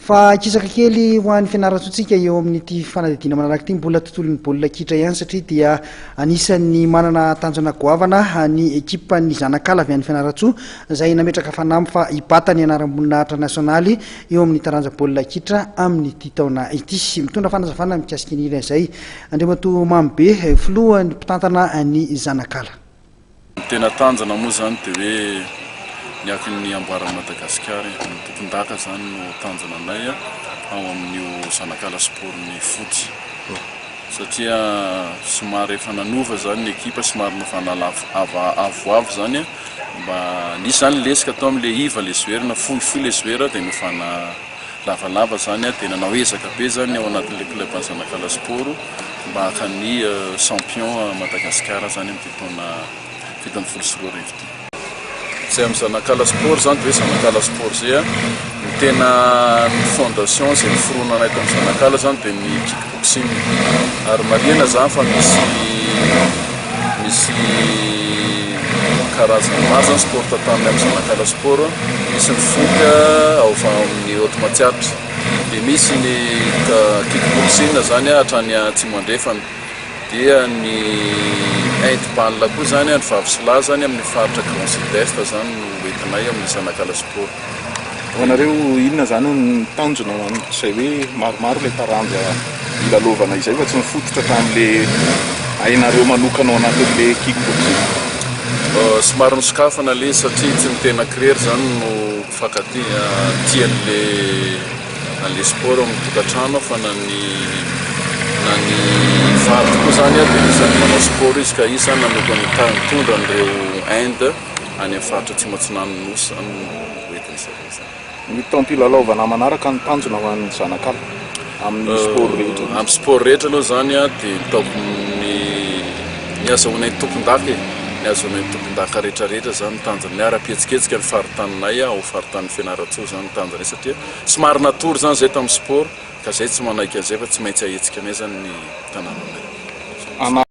fa kisaka kely ho an'ny fianarantsotsika eo amin'ity fanadidina manaraka ity mbola tontolon'ny baolina kitra ihany satria dia anisan'ny manana tanjona goavana ny ekipa ny zanakala avy an'ny fianarantsoa izay nametraka fanamy fa hibata ny anaram-boninahitra nasionaly eo amin'ny taranja baolina kitra amin'ity taona ity mitondra fanazavana mikasika ny izay Andriamato Mambe filohan'ny mpitantana ny zanakala. Tena tanjona moa zany dia hoe niaky ny amboarana Madagasikara ny tompon-daka zany no tanjona anay ao amin'io zanakala sport ny foot satria somary efa nanova zany ny ekipa somary nofanala avoavo zany mba nisy zany lesika tao amin'le iva le zoerina fohifohy le zoera dia nofana lavalava zany dia nanao ezaka be zany ao anatin'le club ny zanakala sport mba haka ny champion Madagasikara zany amin'ny taona fito amby folo sy roa arivo ity. Zay amin'ny zanakala sport zany dia hoe zanakala sport zay ny tena ny fondation zay niforoana anay tamin'ny zanakala zany dia ny kickboxing ary marihana zany fa misy karazana maro zany sport tamin'ny amin'ny zanakala sport misy ny foot ao amin'ny haute matiatra dia misy ny kickboxing zany hatrany Atsimo andrefana dia ny handball koa zany ny vavy zany amin'ny faritra Grand Sud-Est zany no entinay amin'ny zanakala sport. Hoanareo inona zany ny tanjona izay hoe maromaro le taranja ilalovana izay fa tsy mifototra tamin'le hainareo manokana ao anatin'le kickboxing? Somary nisokafana le satria tsy mitena krier zany no fakaty tian'le sport amin'ny tokantrano fa na ny faritra koa zany dia isany manao sport izy ka isany nanokany mitondra an'ireo Inde any amin'ny faritra tsy matsinano nosy zany no entin'izay. Ny tampilalaovana manaraka ny tanjona ho an'ny zanakala amin'ny sport rehetra? Amin'ny sport rehetra aloha zany dia nitaoko ny azahoanay ny tompon-daka ny azahoanay ny tompon-daka rehetrarehetra zany tanjona ny ara-pihetsiketsika ny faritaninay ao faritanin'ny Fianaratsoa zany tanjona satria somary natory zany zay tamin'ny sport ka zay tsy manaiky an'izay fa tsy maintsy ahetsika anay zany ny tanànanay.